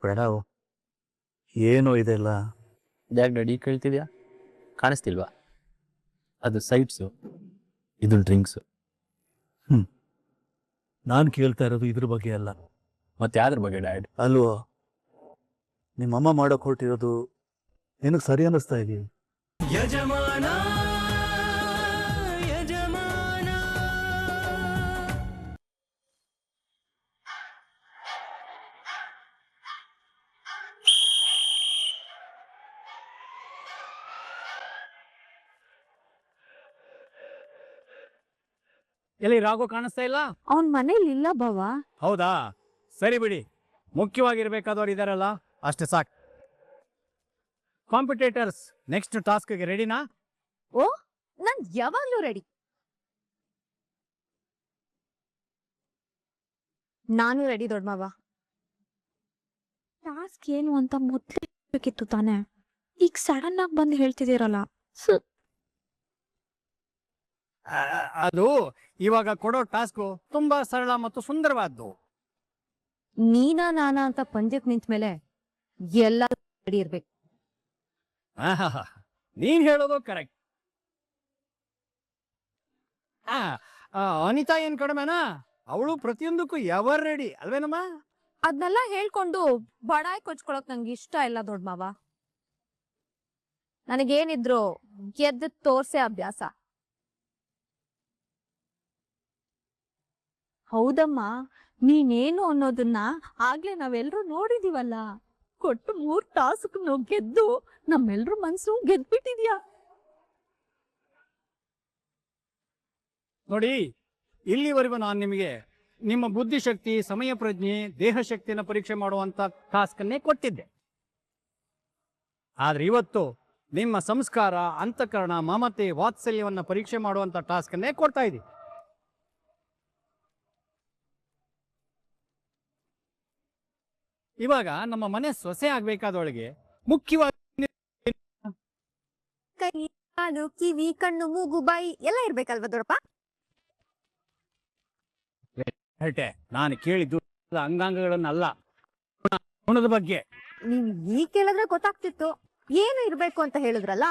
ಪ್ರಣವ್, ಏನು ಇದೆಲ್ಲ? ಯಾಕೆ ಡ್ಯಾಡಿ ಕೇಳ್ತಿದ್ಯಾ? ಕಾಣಿಸ್ತಿಲ್ವಾ? ಅದು ಸೈಟ್ಸು, ಇದು ಡ್ರಿಂಕ್ಸು. ನಾನು ಕೇಳ್ತಾ ಇರೋದು ಇದ್ರ ಬಗ್ಗೆ ಅಲ್ಲ. ಮತ್ತೆ ಯಾವ್ದ್ರ ಬಗ್ಗೆ ಡ್ಯಾಡ್? ಅಲ್ವೋ, ನಿಮ್ಮಮ್ಮ ಮಾಡೋಕೆ ಹೊರಟಿರೋದು ನಿನಗೆ ಸರಿ ಅನ್ನಿಸ್ತಾ ಇದೆಯಾ? ಯಜಮಾನ ಯಜಮಾನ ಎಲ್ಲಿ ರಾಘು ಕಾಣಿಸ್ತಾ ಇಲ್ಲ? ಅವನ್ ಮನೇಲಿ ಇಲ್ಲ ಬಾವ. ಹೌದಾ, ಸರಿ ಬಿಡಿ. ಮುಖ್ಯವಾಗಿರ್ಬೇಕಾದವ್ರು ಇದಾರಲ್ಲ, ಅಷ್ಟೇ ಸಾಕು. ಕಾಂಪಿಟೇಟರ್ಸ್ ನೆಕ್ಸ್ಟ್ ಟಾಸ್ಕ್ಗೆ ರೆಡಿನಾ? ಓ, ನಾನ್ ಯಾವಾಗ್ಲೂ ರೆಡಿ. ನಾನು ರೆಡಿ ದೊಡ್ಡ ಮಾವ. ಟಾಸ್ಕ್ ಏನು ಅಂತ ಮೊದ್ಲೇ ಬೇಕಿತ್ತು ತಾನೆ. ಈಗ ಸಡನ್ ಆಗಿ ಬಂದು ಹೇಳ್ತಿದ್ದೀರಲ್ಲ. ಅದು ಇವಾಗ ಕೊಡೋ ಟಾಸ್ಕ್ ತುಂಬಾ ಸರಳ ಮತ್ತು ಸುಂದರವಾದ್ದು. ನೀನಾ ನಾನಾ ಅಂತ ಪಂದ್ಯಕ್ ನಿಂತ ಮೇಲೆ ಎಲ್ಲ ರೆಡಿ ಇರ್ಬೇಕು. ನೀನ್ ಹೇಳೋದು ಕರೆಕ್ಟ್. ಅನಿತಾ ಏನ್ ಕಡಿಮೆನಾ? ಅವಳು ಪ್ರತಿಯೊಂದಕ್ಕೂ ಎವರ್ ರೆಡಿ ಅಲ್ವೇನಮ್ಮ? ಅದನ್ನೆಲ್ಲ ಹೇಳ್ಕೊಂಡು ಬಡಾಯ್ ಕೊಚ್ಕೊಳಕ್ ನಂಗೆ ಇಷ್ಟ ಇಲ್ಲ ದೊಡ್ಡ ಮಾವ. ನನಗೇನಿದ್ರು ಗೆದ್ದು ತೋರ್ಸೆ ಅಭ್ಯಾಸ. ಹೌದಮ್ಮ, ನೀನೇನು ಅನ್ನೋದನ್ನ ಆಗ್ಲೇ ನಾವೆಲ್ರೂ ನೋಡಿದೀವಲ್ಲ. ಕೊಟ್ಟು 3 ಟಾಸ್ಕ್ ಗೆದ್ದು ನಮ್ಮೆಲ್ರೂ ಮನ್ಸು ಗೆದ್ಬಿಟ್ಟಿದ್ಯಾ. ನೋಡಿ, ಇಲ್ಲಿವರೆಗೂ ನಾನು ನಿಮಗೆ ನಿಮ್ಮ ಬುದ್ಧಿಶಕ್ತಿ, ಸಮಯ ಪ್ರಜ್ಞೆ, ದೇಹ ಶಕ್ತಿಯನ್ನು ಪರೀಕ್ಷೆ ಮಾಡುವಂತ ಟಾಸ್ಕ್ ಅನ್ನೇ ಕೊಟ್ಟಿದ್ದೆ. ಆದ್ರೆ ಇವತ್ತು ನಿಮ್ಮ ಸಂಸ್ಕಾರ, ಅಂತಃಕರಣ, ಮಮತೆ, ವಾತ್ಸಲ್ಯವನ್ನ ಪರೀಕ್ಷೆ ಮಾಡುವಂತ ಟಾಸ್ಕ್ ಅನ್ನೇ ಕೊಡ್ತಾ ಇದ್ದೀನಿ. ಇವಾಗ ನಮ್ಮ ಮನೆ ಸೊಸೆ ಆಗ್ಬೇಕಾದವಳಿಗೆ ಮುಖ್ಯವಾಗಿ ಕೈ, ಕಾಲು, ಕಿವಿ, ಕಣ್ಣು, ಮೂಗು, ಬಾಯಿ ಎಲ್ಲ ಇರ್ಬೇಕಲ್ವಾ ದೊಡ್ಡಪ್ಪ? ಹೇಳ್ತೆ, ನಾನು ಕೇಳಿದ್ದು ಅಂಗಾಂಗಗಳನ್ನಲ್ಲ, ಗುಣದ ಬಗ್ಗೆ. ನೀವ್ ಈಗ ಕೇಳಿದ್ರೆ ಗೊತ್ತಾಗ್ತಿತ್ತು. ಏನು ಇರ್ಬೇಕು ಅಂತ ಹೇಳಿದ್ರಲ್ಲ,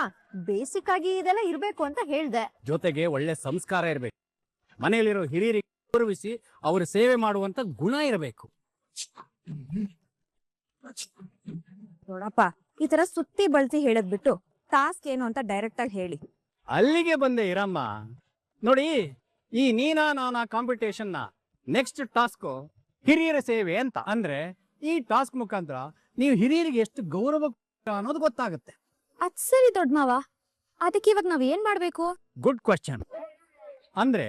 ಬೇಸಿಕ್ ಆಗಿ ಇದೆಲ್ಲ ಇರ್ಬೇಕು ಅಂತ ಹೇಳ್ದೆ. ಜೊತೆಗೆ ಒಳ್ಳೆ ಸಂಸ್ಕಾರ ಇರಬೇಕು. ಮನೆಯಲ್ಲಿರೋ ಹಿರಿಯರಿಗೆ ಗೌರವಿಸಿ ಅವರ ಸೇವೆ ಮಾಡುವಂತ ಗುಣ ಇರಬೇಕು. ನೋಡಪ್ಪ, ಈ ತರ ಸುತ್ತಿ ಬಳಸಿ ಹೇಳದ್ ಬಿಟ್ಟು ಟಾಸ್ಕ್ ಏನು ಅಂತ ಡೈರೆಕ್ಟ್ ಆಗಿ ಹೇಳಿ. ಅಲ್ಲಿಗೆ ಬಂದೆ ಇರಮ್ಮ. ನೋಡಿ, ಈ ನೀನಾ ನಾನಾ ಕಾಂಪಿಟೇಷನ್ ನ ನೆಕ್ಸ್ಟ್ ಟಾಸ್ಕ್ ಹಿರಿಯರ ಸೇವೆ ಅಂತ. ಅಂದ್ರೆ ಈ ಟಾಸ್ಕ್ ಮುಖಾಂತರ ನೀವು ಹಿರಿಯರಿಗೆ ಎಷ್ಟು ಗೌರವ ಅನ್ನೋದು ಗೊತ್ತಾಗುತ್ತೆ. ಅದ್ ಸರಿ ದೊಡ್ಡ ಮಾವ, ಅದಕ್ಕೆ ಇವಾಗ ನಾವ್ ಏನ್ ಮಾಡ್ಬೇಕು? Good question. ಅಂದ್ರೆ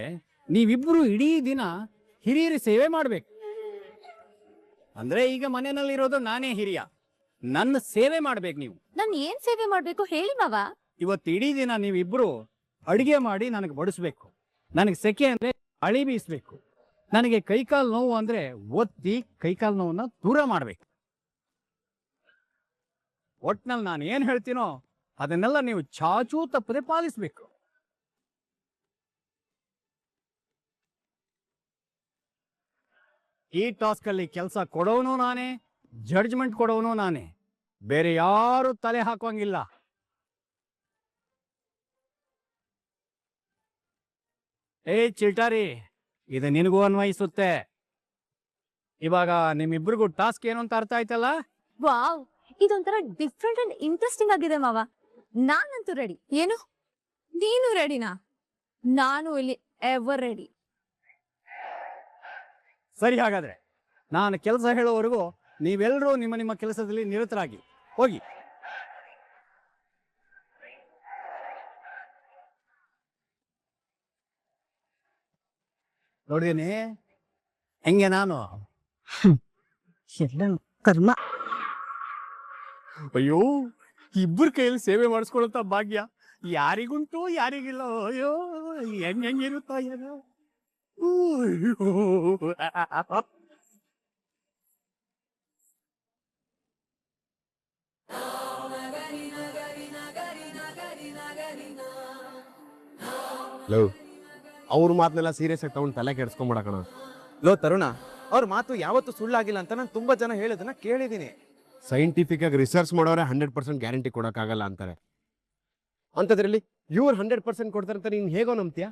ನೀವಿಬ್ರು ಇಡೀ ದಿನ ಹಿರಿಯರ ಸೇವೆ ಮಾಡ್ಬೇಕು. ಅಂದ್ರೆ ಈಗ ಮನೆಯಲ್ಲಿರೋದು ನಾನೇ ಹಿರಿಯ, ನನ್ನ ಸೇವೆ ಮಾಡ್ಬೇಕು ನೀವು. ನಾನ್ ಏನ್ ಸೇವೆ ಮಾಡ್ಬೇಕು ಹೇಳಿ ಮಾವ. ಇವತ್ತು ಇಡೀ ದಿನ ನೀವಿಬ್ರು ಅಡಿಗೆ ಮಾಡಿ ನನಗೆ ಬಡಿಸ್ಬೇಕು. ನನಗೆ ಸೆಕೆ ಅಂದ್ರೆ ಅಳಿ ಬೀಸ್ಬೇಕು. ನನಗೆ ಕೈಕಾಲು ನೋವು ಅಂದ್ರೆ ಒತ್ತಿ ಕೈಕಾಲು ನೋವನ್ನ ದೂರ ಮಾಡ್ಬೇಕು. ಒಟ್ನಲ್ಲಿ ನಾನು ಏನ್ ಹೇಳ್ತೀನೋ ಅದನ್ನೆಲ್ಲ ನೀವು ಚಾಚೂ ತಪ್ಪದೆ ಪಾಲಿಸ್ಬೇಕು. ಈ ಟಾಸ್ಕ್ ಅಲ್ಲಿ ಕೆಲಸ ಕೊಡೋನು ನಾನೇ, ಜಡ್ಜ್ಮೆಂಟ್ ಕೊಡೋನು ನಾನೇ, ಬೇರೆ ಯಾರು ತಲೆ ಹಾಕೋಂಗಿಲ್ಲ. ಚಿಲ್ಟಾರಿ, ಇದು ನಿನಗೂ ಅನ್ವಯಿಸುತ್ತೆ. ಇವಾಗ ನಿಮ್ಮಿಬ್ರಿಗೂ ಟಾಸ್ಕ್ ಏನು ಅಂತ ಅರ್ಥ ಆಯ್ತಲ್ಲ? ವಾವ್, ಇದೊಂಥರ ಡಿಫ್ರೆಂಟ್ ಅಂಡ್ ಇಂಟ್ರೆಸ್ಟಿಂಗ್ ಆಗಿದೆ ಮಾವ. ನಾನಂತೂ ರೆಡಿ. ಏನು, ನೀನು ರೆಡಿನಾ? ನಾನು ಇಲ್ಲಿ ಎವರ್ ರೆಡಿ. ಸರಿ, ಹಾಗಾದ್ರೆ ನಾನು ಕೆಲಸ ಹೇಳೋವರೆಗೂ ನೀವೆಲ್ಲರೂ ನಿಮ್ಮ ನಿಮ್ಮ ಕೆಲಸದಲ್ಲಿ ನಿರತರಾಗಿ ಹೋಗಿ. ನೋಡಿದೀನಿ ಹೆಂಗೆ ನಾನು. ಎಲ್ಲ ಕರ್ಮ. ಅಯ್ಯೋ, ಇಬ್ಬರ ಕೈಯಲ್ಲಿ ಸೇವೆ ಮಾಡಿಸ್ಕೊಳ್ಳುತ್ತ ಭಾಗ್ಯ ಯಾರಿಗುಂಟು ಯಾರಿಗಿಲ್ಲ. ಅಯ್ಯೋ, ಹೆಂಗಿರುತ್ತ ಏನೋ. ಲೋ, ಅವ್ರ ಮಾತನ್ನೆಲ್ಲ ಸೀರಿಯಸ್ ಆಗಿ ತಗೊಂಡು ತಲೆ ಕೆಡ್ಸ್ಕೊಂಬಿಡಕಣ. ಲೋ ತರುಣ, ಅವ್ರ ಮಾತು ಯಾವತ್ತೂ ಸುಳ್ಳಾಗಿಲ್ಲ ಅಂತ ನಾನು ತುಂಬಾ ಜನ ಹೇಳೋದನ್ನ ಕೇಳಿದೀನಿ. ಸೈಂಟಿಫಿಕ್ ಆಗಿ ರಿಸರ್ಚ್ ಮಾಡೋರೆ 100% ಗ್ಯಾರಂಟಿ ಕೊಡೋಕ್ಕಾಗಲ್ಲ ಅಂತಾರೆ. ಅಂಥದ್ರಲ್ಲಿ ಇವ್ರು 100% ಕೊಡ್ತಾರೆ ಅಂತ ನೀನು ಹೇಗೋ ನಂಬ್ತೀಯ?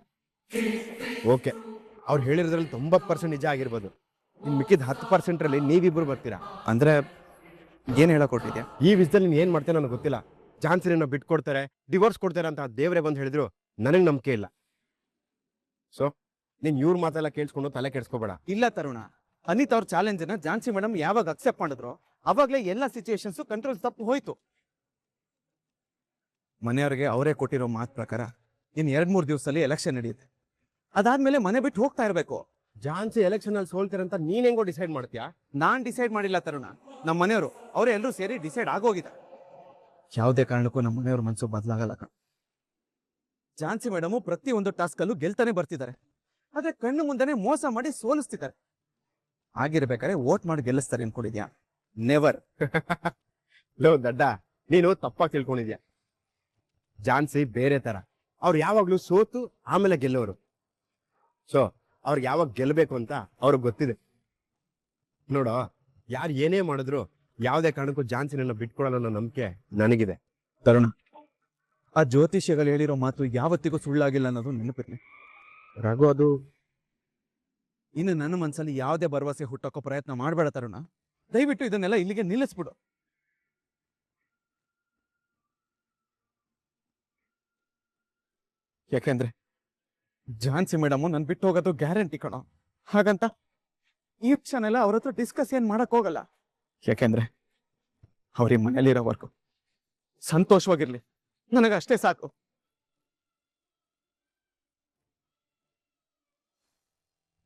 ಓಕೆ, ಅವ್ರು ಹೇಳಿರೋದ್ರಲ್ಲಿ 90% ನಿಜ ಆಗಿರ್ಬೋದು. ಇನ್ನು ಮಿಕ್ಕಿದ 10%ರಲ್ಲಿ ನೀವಿಬ್ರು ಬರ್ತೀರಾ. ಅಂದ್ರೆ ಏನ್ ಹೇಳಕ್ ಕೊಟ್ಟಿದ್ಯಾ? ಈ ವಿಷಯದಲ್ಲಿ ನೀನು ಏನು ಮಾಡ್ತೀಯ ನನಗೆ ಗೊತ್ತಿಲ್ಲ. ಚಾನ್ಸಿನ ಬಿಟ್ಕೊಡ್ತಾರೆ, ಡಿವೋರ್ಸ್ ಕೊಡ್ತಾರೆ ಅಂತ ದೇವರೇ ಬಂದು ಹೇಳಿದ್ರು ನನಗೆ ನಂಬಿಕೆ ಇಲ್ಲ. ಸೊ ನೀನು ಇವ್ರ ಮಾತೆಲ್ಲ ಕೇಳಿಸ್ಕೊಂಡು ತಲೆ ಕೆಡಿಸ್ಕೋಬೇಡ. ಇಲ್ಲ ತರುಣ, ಅನಿತ್ ಅವ್ರ ಚಾಲೆಂಜ್ ನ ಝಾನ್ಸಿ ಮೇಡಮ್ ಯಾವಾಗ ಅಕ್ಸೆಪ್ಟ್ ಮಾಡಿದ್ರು ಅವಾಗ್ಲೇ ಎಲ್ಲ ಸಿಚುಯೇಷನ್ಸ್ ಕಂಟ್ರೋಲ್ ತಪ್ಪು ಹೋಯ್ತು. ಮನೆಯವ್ರಿಗೆ ಅವರೇ ಕೊಟ್ಟಿರೋ ಮಾತು ಪ್ರಕಾರ ಇನ್ 2-3 ದಿವಸದಲ್ಲಿ ಎಲೆಕ್ಷನ್ ನಡೆಯುತ್ತೆ. ಅದಾದ್ಮೇಲೆ ಮನೆ ಬಿಟ್ಟು ಹೋಗ್ತಾ ಇರ್ಬೇಕು. ಝಾನ್ಸಿ ಎಲೆಕ್ಷನ್ ಅಲ್ಲಿ ಸೋಲ್ತಾರೆ ಅಂತ ನೀನ್ ಹೆಂಗೋ ಡಿಸೈಡ್ ಮಾಡ್ತೀಯಾ? ನಾನ್ ಡಿಸೈಡ್ ಮಾಡಿಲ್ಲ ತರುಣ, ನಮ್ಮ ಮನೆಯವರು ಅವರೇ ಎಲ್ಲರೂ ಸೇರಿ ಡಿಸೈಡ್ ಆಗೋಗಿದ್ದಾರೆ. ಯಾವುದೇ ಕಾರಣಕ್ಕೂ ನಮ್ಮ ಮನೆಯವ್ರ ಮನಸ್ಸು ಬದಲಾಗಲ್ಲ ಕಣ. ಝಾನ್ಸಿ ಮೇಡಮ್ ಪ್ರತಿಯೊಂದು ಟಾಸ್ಕ್ ಅಲ್ಲೂ ಗೆಲ್ತಾನೆ ಬರ್ತಿದ್ದಾರೆ, ಆದ್ರೆ ಕಣ್ಣು ಮುಂದೆನೆ ಮೋಸ ಮಾಡಿ ಸೋಲಿಸ್ತಿದ್ದಾರೆ. ಆಗಿರ್ಬೇಕಾದ್ರೆ ವೋಟ್ ಮಾಡಿ ಗೆಲ್ಲಿಸ್ತಾರೆ ಅನ್ಕೊಂಡಿದ್ಯಾ? ನೆವರ್. ಲೋ ದಡ್ಡ, ನೀನು ತಪ್ಪಾಗಿ ತಿಳ್ಕೊಂಡಿದ್ಯಾ. ಝಾನ್ಸಿ ಬೇರೆ ತರ. ಅವ್ರು ಯಾವಾಗ್ಲೂ ಸೋತು ಆಮೇಲೆ ಗೆಲ್ಲೋರು. ಸೊ ಅವ್ರಿಗೆ ಯಾವಾಗ ಗೆಲ್ಲಬೇಕು ಅಂತ ಅವ್ರಿಗೆ ಗೊತ್ತಿದೆ. ನೋಡೋ, ಯಾರು ಏನೇ ಮಾಡಿದ್ರು ಯಾವುದೇ ಕಾರಣಕ್ಕೂ ಝಾನ್ಸಿನ ಬಿಟ್ಕೊಡಲ್ಲ ಅನ್ನೋ ನಂಬಿಕೆ ನನಗಿದೆ. ತರುಣ, ಆ ಜ್ಯೋತಿಷ್ಯಗಳು ಹೇಳಿರೋ ಮಾತು ಯಾವತ್ತಿಗೂ ಸುಳ್ಳಾಗಿಲ್ಲ ಅನ್ನೋದು ನೆನಪಿರ್ಲಿ. ರಘು, ಅದು ಇನ್ನು ನನ್ನ ಮನಸ್ಸಲ್ಲಿ ಯಾವುದೇ ಭರವಸೆ ಹುಟ್ಟೋಕೋ ಪ್ರಯತ್ನ ಮಾಡಬೇಡ ತರುಣ. ದಯವಿಟ್ಟು ಇದನ್ನೆಲ್ಲ ಇಲ್ಲಿಗೆ ನಿಲ್ಲಿಸ್ಬಿಡು. ಯಾಕೆಂದ್ರೆ ಝಾನ್ಸಿ ಮೇಡಮ್ ನನ್ ಬಿಟ್ಟು ಹೋಗೋದು ಗ್ಯಾರಂಟಿ ಕಣೋ. ಹಾಗಂತ ಈ ಕ್ಷಣ ಎಲ್ಲ ಅವ್ರ ಹತ್ರ ಡಿಸ್ಕಸ್ ಏನ್ ಮಾಡಕ್ ಹೋಗಲ್ಲ. ಯಾಕೆಂದ್ರೆ ಅವ್ರಿಗೆ ಮನೇಲಿರೋವರೆಗೂ ಸಂತೋಷವಾಗಿರ್ಲಿ, ನನಗಷ್ಟೇ ಸಾಕು.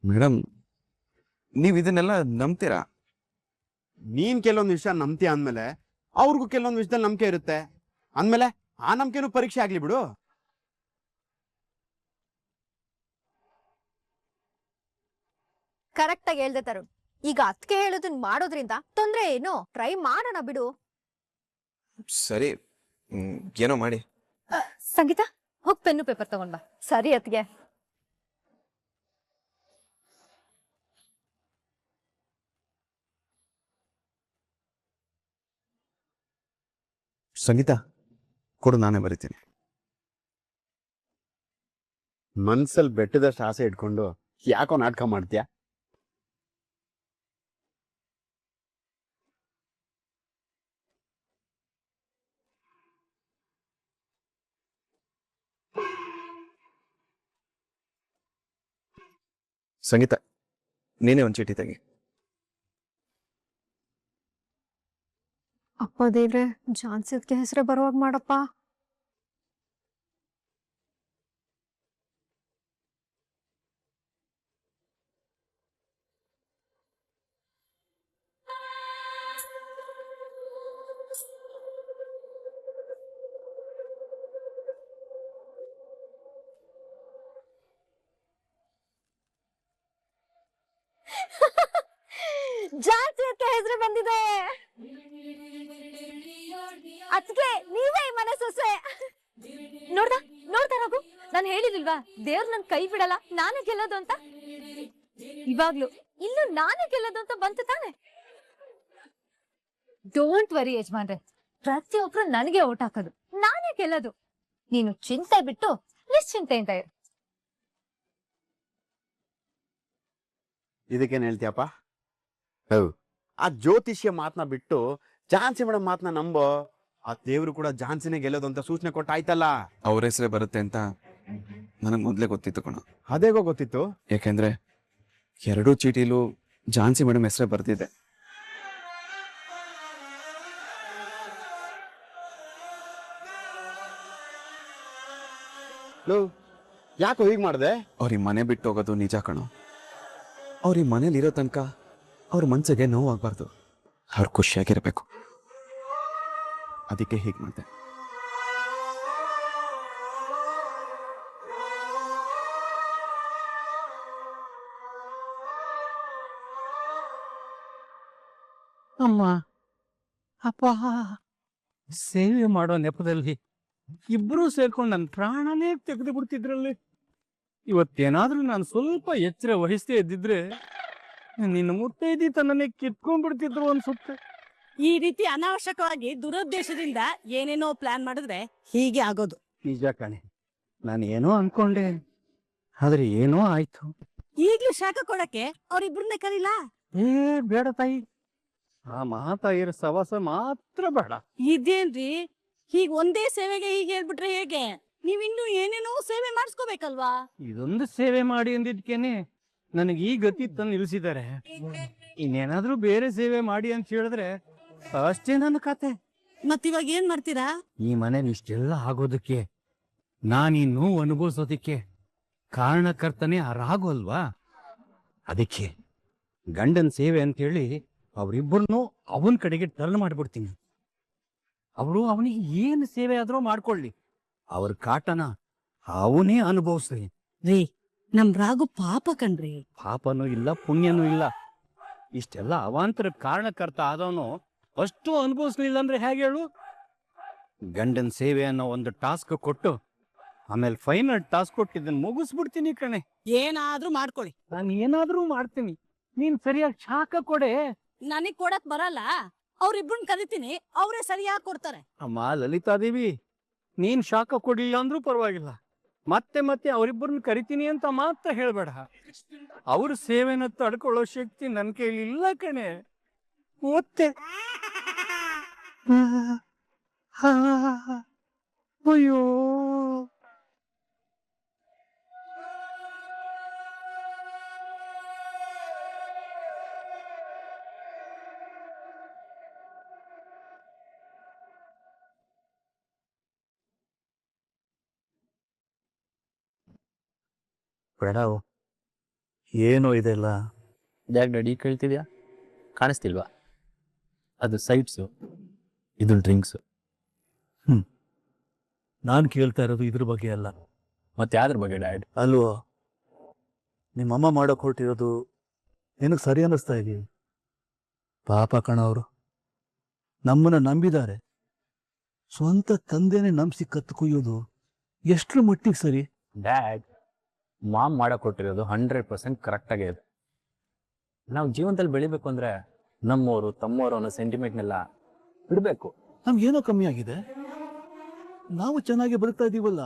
ಮೇಡಮ್, ನೀವ್ ಇದನ್ನೆಲ್ಲ ನಂಬ್ತೀರಾ? ನೀನ್ ಕೆಲವೊಂದು ವಿಷಯ ನಂಬ್ತೀಯ ಅಂದ್ಮೇಲೆ ಅವ್ರಿಗೂ ಕೆಲವೊಂದು ವಿಷಯದಲ್ಲಿ ನಂಬಿಕೆ ಇರುತ್ತೆ. ಅಂದ್ಮೇಲೆ ಆ ನಂಬಿಕೆನೂ ಪರೀಕ್ಷೆ ಆಗ್ಲಿ ಬಿಡು. ಕರೆಕ್ಟ್ ಆಗಿ ಹೇಳ್ದೆ ತರುಣ್. ಈಗ ಅದಕ್ಕೆ ಹೇಳೋದನ್ನ ಮಾಡೋದ್ರಿಂದ ತೊಂದ್ರೆ ಏನು? ಟ್ರೈ ಮಾಡೋಣ ಬಿಡು. ಸರಿ, ಏನೋ ಮಾಡಿ. ಸಂಗೀತ, ಹೋಗ್ ಪೆನ್ನು ಪೇಪರ್ ತಗೊಂಡ್ ಬಾ. ಸರಿ ಅತ್ಗೆ. ಸಂಗೀತ ಕೊಡು, ನಾನೇ ಬರೀತೀನಿ. ಮನ್ಸಲ್ಲಿ ಬೆಟ್ಟದಷ್ಟು ಆಸೆ ಇಟ್ಕೊಂಡು ಯಾಕೋ ನಾಟಕ ಮಾಡ್ತೀಯ? ಸಂಗೀತ, ನೀನೇ ಒಂದು ಚೀಟಿ ತೆಗಿ. ಅಪ್ಪ ದೇವ್ರೆ, ಝಾನ್ಸಿದ್ಕೆ ಹೆಸರೇ ಬರುವಾಗ ಮಾಡಪ್ಪ. ಝಾನ್ಸಿದ್ಕೆ ಹೆಸರು ಬಂದಿದೆ. ಅದಕ್ಕೆ ನೀವೇ ಈ ಮನೆ ಸೊಸೆ. ನೋಡ್ತಾ ರಘು, ನಾನು ಹೇಳಿಲ್ವಾ ದೇವ್ರು ನನ್ ಕೈ ಬಿಡಲ್ಲ, ನಾನೇ ಗೆಲ್ಲೋದು ಅಂತ. ಇವಾಗ್ಲು ಇನ್ನು ನಾನೇ ಗೆಲ್ಲೋದು ಅಂತ ಬಂತು ತಾನೆ. ಡೋಂಟ್ ವರಿ ಯಜಮಾನ್ರೆ, ಪ್ರತಿಯೊಬ್ರು ನನಗೆ ಓಟ್ ಹಾಕೋದು, ನಾನೇ ಗೆಲ್ಲೋದು. ನೀನು ಚಿಂತೆ ಬಿಟ್ಟು ನಿಶ್ಚಿಂತೆಯಿಂದ ಇರು. ಇದಕ್ಕೇನು ಹೇಳ್ತೀಯಪ್ಪ? ಆ ಜ್ಯೋತಿಷ್ಯ ಮಾತನ್ನ ಬಿಟ್ಟು ಝಾನ್ಸಿ ಮೇಡಮ್ ಮಾತನ್ನ ನಂಬೋ. ಆ ದೇವ್ರು ಕೂಡ ಝಾನ್ಸಿನೇ ಗೆಲ್ಲೋದು ಅಂತ ಸೂಚನೆ ಕೊಟ್ಟಾಯ್ತಲ್ಲ. ಅವ್ರ ಹೆಸರೇ ಬರುತ್ತೆ ಅಂತ ನನಗೆ ಮೊದಲೇ ಗೊತ್ತಿತ್ತು ಕಣ. ಅದೇಗೋ ಗೊತ್ತಿತ್ತು? ಯಾಕೆಂದ್ರೆ 2 ಚೀಟಿಲೂ ಝಾನ್ಸಿ ಮೇಡಮ್ ಹೆಸರೇ ಬರ್ತಿದೆ. ಯಾಕೋ ಹೀಗ್ ಮಾಡ್ದೆ? ಅವ್ರಿಗೆ ಮನೆ ಬಿಟ್ಟು ಹೋಗೋದು ನಿಜ ಕಣೋ. ಅವ್ರಿಗೆ ಮನೇಲಿ ಇರೋ ತನಕ ಅವ್ರ ಮನ್ಸಿಗೆ ನೋವಾಗಬಾರ್ದು, ಅವ್ರು ಖುಷಿಯಾಗಿರ್ಬೇಕು. ಅದಕ್ಕೆ ಹೀಗೆ ಮಾಡಿದೆ. ಅಮ್ಮ, ಅಪ್ಪ, ಸೇವೆ ಮಾಡೋ ನೆಪದಲ್ಲಿ ಇಬ್ರು ಸೇರ್ಕೊಂಡು ನನ್ನ ಪ್ರಾಣನೇ ತೆಗೆದು ಬಿಡ್ತಿದ್ರಲ್ಲಿ. ಇವತ್ತೇನಾದ್ರೂ ನಾನು ಸ್ವಲ್ಪ ಎಚ್ಚರ ವಹಿಸದೇ ಇದ್ದಿದ್ರೆ ನಿನ್ನ ಮುತ್ತೈದಿ ತನ್ನನ್ನೇ ಕಿತ್ಕೊಂಡ್ಬಿಡ್ತಿದ್ರು ಅನ್ಸುತ್ತೆ. ಈ ರೀತಿ ಅನಾವಶ್ಯಕವಾಗಿ ದುರುದ್ದೇಶದಿಂದ ಏನೇನೋ ಪ್ಲಾನ್ ಮಾಡಿದ್ರೆ ಹೀಗೆ ಆಗೋದು. ನಿಜ ಕಣೆ, ನಾನು ಏನೋ ಅನ್ಕೊಂಡೆ, ಆದ್ರೆ ಏನೋ ಆಯ್ತು. ಈಗ್ಲೂ ಶಾಖ ಕೊಡಕ್ಕೆ ಅವ್ರಿಬ್ರನ್ನೇ ಕರೀಲ. ಬೇಡ ತಾಯಿ, ಆ ಮಹಾತಾಯಿರ ಸವಾಸ ಮಾತ್ರ ಬೇಡ. ಇದೇನ್ರಿ ಹೀಗ್ ಒಂದೇ ಸೇವೆಗೆ ಹೀಗೆ ಹೇಳ್ಬಿಟ್ರೆ ಹೇಗೆ? ನೀವಿನ್ನೂ ಏನೇನೋ ಸೇವೆ ಮಾಡಿಸ್ಕೋಬೇಕಲ್ವಾ? ಇದೊಂದು ಸೇವೆ ಮಾಡಿ ಅಂದಿದ್ಕೇನೆ ನನಗೆ ಈ ಗತಿ ತಂದು ನಿಲ್ಸಿದ್ದಾರೆ. ಇನ್ನೇನಾದ್ರೂ ಬೇರೆ ಸೇವೆ ಮಾಡಿ ಅಂತ ಹೇಳಿದ್ರೆ ಅಷ್ಟೇ ನನ್ನ ಕತೆ. ಮತ್ತಿವಾಗ ಏನ್ ಮಾಡ್ತೀರಾ? ಈ ಮನೇಲಿ ಇಷ್ಟೆಲ್ಲ ಆಗೋದಕ್ಕೆ, ನಾನು ಈ ನೋವು ಅನುಭವಿಸೋದಕ್ಕೆ ಕಾರಣಕರ್ತನೇ ಆ ರಾಘು ಅಲ್ವಾ? ಅದಕ್ಕೆ ಗಂಡನ ಸೇವೆ ಅಂತ ಹೇಳಿ ಅವರಿಬ್ಬರನ್ನು ಅವನ ಕಡೆಗೆ ಟರ್ನ್ ಮಾಡ್ಬಿಡ್ತೀನಿ. ಅವರು ಅವನಿಗೆ ಏನು ಸೇವೆ ಆದ್ರೂ ಮಾಡ್ಕೊಳ್ಳಿ, ಅವ್ರ ಕಾಟನ ಅವನೇ ಅನುಭವಿಸ್ರಿ. ರೀ, ನಮ್ ರಾಗು ಪಾಪ ಕಣ್ರಿ. ಪಾಪನೂ ಇಲ್ಲ, ಪುಣ್ಯನೂ ಇಲ್ಲ. ಇಷ್ಟೆಲ್ಲ ಅವಾಂತರ ಕಾರಣಕರ್ತ ಆದವನು ಅಷ್ಟು ಅನುಭವಿಸ್ಲಿಲ್ಲ ಅಂದ್ರೆ ಹೇಗೆ ಹೇಳು? ಗಂಡನ ಸೇವೆ ಅನ್ನೋ ಒಂದು ಟಾಸ್ಕ್ ಕೊಟ್ಟು ಆಮೇಲೆ ಫೈನಲ್ ಟಾಸ್ಕ್ ಕೊಟ್ಟು ಇದನ್ನ ಮುಗಿಸ್ಬಿಡ್ತೀನಿ ಕಣೆ. ಏನಾದ್ರೂ ಮಾಡ್ಕೊಳ್ಳಿ, ನಾನು ಏನಾದ್ರೂ ಮಾಡ್ತೀನಿ, ನೀನ್ ಸರಿಯಾಗಿ ಶಾಖ ಕೊಡೆ. ನನಗ್ ಕೊಡಕ್ ಬರಲ್ಲ, ಅವ್ರಿಬ್ರನ್ ಕರಿತೀನಿ, ಅವರೇ ಸರಿಯಾಗಿ ಕೊಡ್ತಾರೆ. ಅಮ್ಮ ಲಲಿತಾದೇವಿ, ನೀನ್ ಶಾಖ ಕೊಡಿಲ್ಲ ಅಂದ್ರೂ ಪರವಾಗಿಲ್ಲ, ಮತ್ತೆ ಮತ್ತೆ ಅವರಿಬ್ಬರನ್ನ ಕರಿತೀನಿ ಅಂತ ಮಾತ್ರ ಹೇಳ್ಬೇಡ. ಅವ್ರ ಸೇವೆನ ತಡ್ಕೊಳ್ಳೋ ಶಕ್ತಿ ನನ್ ಕೈಲಿ ಇಲ್ಲ ಕಣೆ. ಮತ್ತೆ ಅಯ್ಯೋ, ಪ್ರಣವ್, ಏನೋ ಇದೆಲ್ಲ? ಯಾಕೆ ಡ್ಯಾಡಿ ಕೇಳ್ತಿದ್ಯಾ? ಕಾಣಿಸ್ತಿಲ್ವಾ? ಅದು ಸೈಟ್ಸು, ಇದು ಡ್ರಿಂಕ್ಸು. ನಾನು ಕೇಳ್ತಾ ಇರೋದು ಇದ್ರ ಬಗ್ಗೆ ಅಲ್ಲ. ಮತ್ತೆ ಯಾವ್ದ್ರ ಬಗ್ಗೆ ಡ್ಯಾಡ್? ಅಲ್ವೋ, ನಿಮ್ಮಮ್ಮ ಮಾಡೋಕೆ ಹೊರಟಿರೋದು ನಿನಗೆ ಸರಿ ಅನ್ನಿಸ್ತಾ ಇದೆಯಾ? ಪಾಪ ಕಣವರು, ನಮ್ಮನ್ನ ನಂಬಿದ್ದಾರೆ. ಸ್ವಂತ ತಂದೆನೇ ನಂಬಿಸಿ ಕತ್ತು ಕುಯ್ಯೋದು ಎಷ್ಟರ ಮಟ್ಟಿಗೆ ಸರಿ? ಡ್ಯಾಡ್, ಮಾಮ್ ಮಾಡಕ್ ಕೊಟ್ಟಿರೋದು 100% ಕರೆಕ್ಟಾಗೇ ಇದೆ. ನಾವು ಜೀವನದಲ್ಲಿ ಬೆಳಿಬೇಕು ಅಂದ್ರೆ ನಮ್ಮವರು ತಮ್ಮವರು ಅನ್ನೋ ಸೆಂಟಿಮೆಂಟ್ನೆಲ್ಲ ಬಿಡಬೇಕು. ನಮ್ಗೇನೋ ಕಮ್ಮಿ ಆಗಿದೆ, ನಾವು ಚೆನ್ನಾಗಿ ಬದುಕ್ತಾ ಇದೀವಲ್ಲ.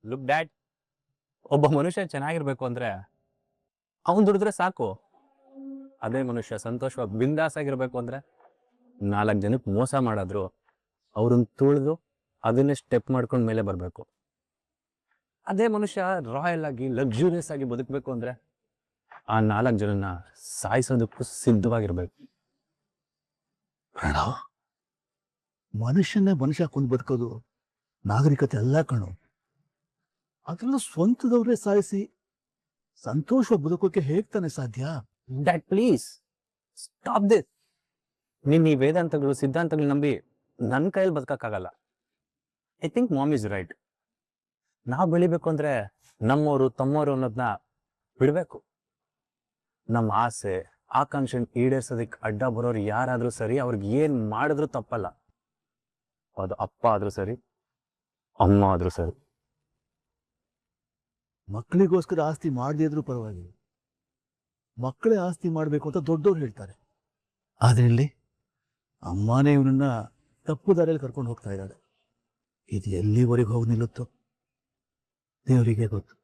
ಲುಕ್ ಡ್ಯಾಡ್, ಒಬ್ಬ ಮನುಷ್ಯ ಚೆನ್ನಾಗಿರ್ಬೇಕು ಅಂದ್ರೆ ಅವನ್ ದುಡಿದ್ರೆ ಸಾಕು. ಅದೇ ಮನುಷ್ಯ ಸಂತೋಷವಾಗಿ ಬಿಂದಾಸ್ ಆಗಿರ್ಬೇಕು ಅಂದ್ರೆ 4 ಜನಕ್ಕೆ ಮೋಸ ಮಾಡಿದ್ರು ಅವ್ರನ್ನ ತುಳಿದು ಅದನ್ನೇ ಸ್ಟೆಪ್ ಮಾಡ್ಕೊಂಡ್ ಮೇಲೆ ಬರ್ಬೇಕು. ಅದೇ ಮನುಷ್ಯ ರಾಯಲ್ ಆಗಿ ಲಕ್ಸುರಿಯಸ್ ಆಗಿ ಬದುಕಬೇಕು ಅಂದ್ರೆ ಆ 4 ಜನನ ಸಾಯಿಸೋದಕ್ಕೂ ಸಿದ್ಧವಾಗಿರ್ಬೇಕು. ಪ್ರಣವ್, ಮನುಷ್ಯನ್ನೇ ಮನುಷ್ಯ ಕೊಂದು ಬದುಕೋದು ನಾಗರಿಕತೆ ಅಲ್ಲ ಕಣೋ. ಅದರಲ್ಲೂ ಸ್ವಂತದವ್ರೇ ಸಾಯಿಸಿ ಸಂತೋಷವಾಗಿ ಬದುಕೋಕೆ ಹೇಗ್ ತಾನೆ ಸಾಧ್ಯ? Dad please stop this. ನೀನ್ ಈ ವೇದಾಂತಗಳು ಸಿದ್ಧಾಂತಗಳು ನಂಬಿ ನನ್ನ ಕೈಯಲ್ಲಿ ಬದುಕಕ್ಕಾಗಲ್ಲ. I think mom is right. ನಾವು ಬೆಳಿಬೇಕು ಅಂದ್ರೆ ನಮ್ಮವರು ತಮ್ಮವರು ಅನ್ನೋದನ್ನ ಬಿಡ್ಬೇಕು. ನಮ್ಮ ಆಸೆ ಆಕಾಂಕ್ಷೆ ಈಡೇರ್ಸೋದಕ್ಕೆ ಅಡ್ಡ ಬರೋರು ಯಾರಾದ್ರೂ ಸರಿ, ಅವ್ರಿಗೆ ಏನ್ ಮಾಡಿದ್ರು ತಪ್ಪಲ್ಲ. ಅದು ಅಪ್ಪ ಆದ್ರೂ ಸರಿ, ಅಮ್ಮ ಆದ್ರೂ ಸರಿ. ಮಕ್ಕಳಿಗೋಸ್ಕರ ಆಸ್ತಿ ಮಾಡದೇ ಇದ್ರೂ ಪರವಾಗಿಲ್ಲ, ಮಕ್ಕಳೇ ಆಸ್ತಿ ಮಾಡಬೇಕು ಅಂತ ದೊಡ್ಡವ್ರು ಹೇಳ್ತಾರೆ. ಆದ್ರೆ ಇಲ್ಲಿ ಅಮ್ಮನೇ ಇವನನ್ನ ತಪ್ಪು ದಾರಿಯಲ್ಲಿ ಕರ್ಕೊಂಡು ಹೋಗ್ತಾ ಇದ್ದಾಳೆ. ಇದು ಎಲ್ಲಿವರೆಗೆ ಹೋಗಿ ನಿಲ್ಲುತ್ತೋ ದೇವರಿಗೆ ಗೊತ್ತು.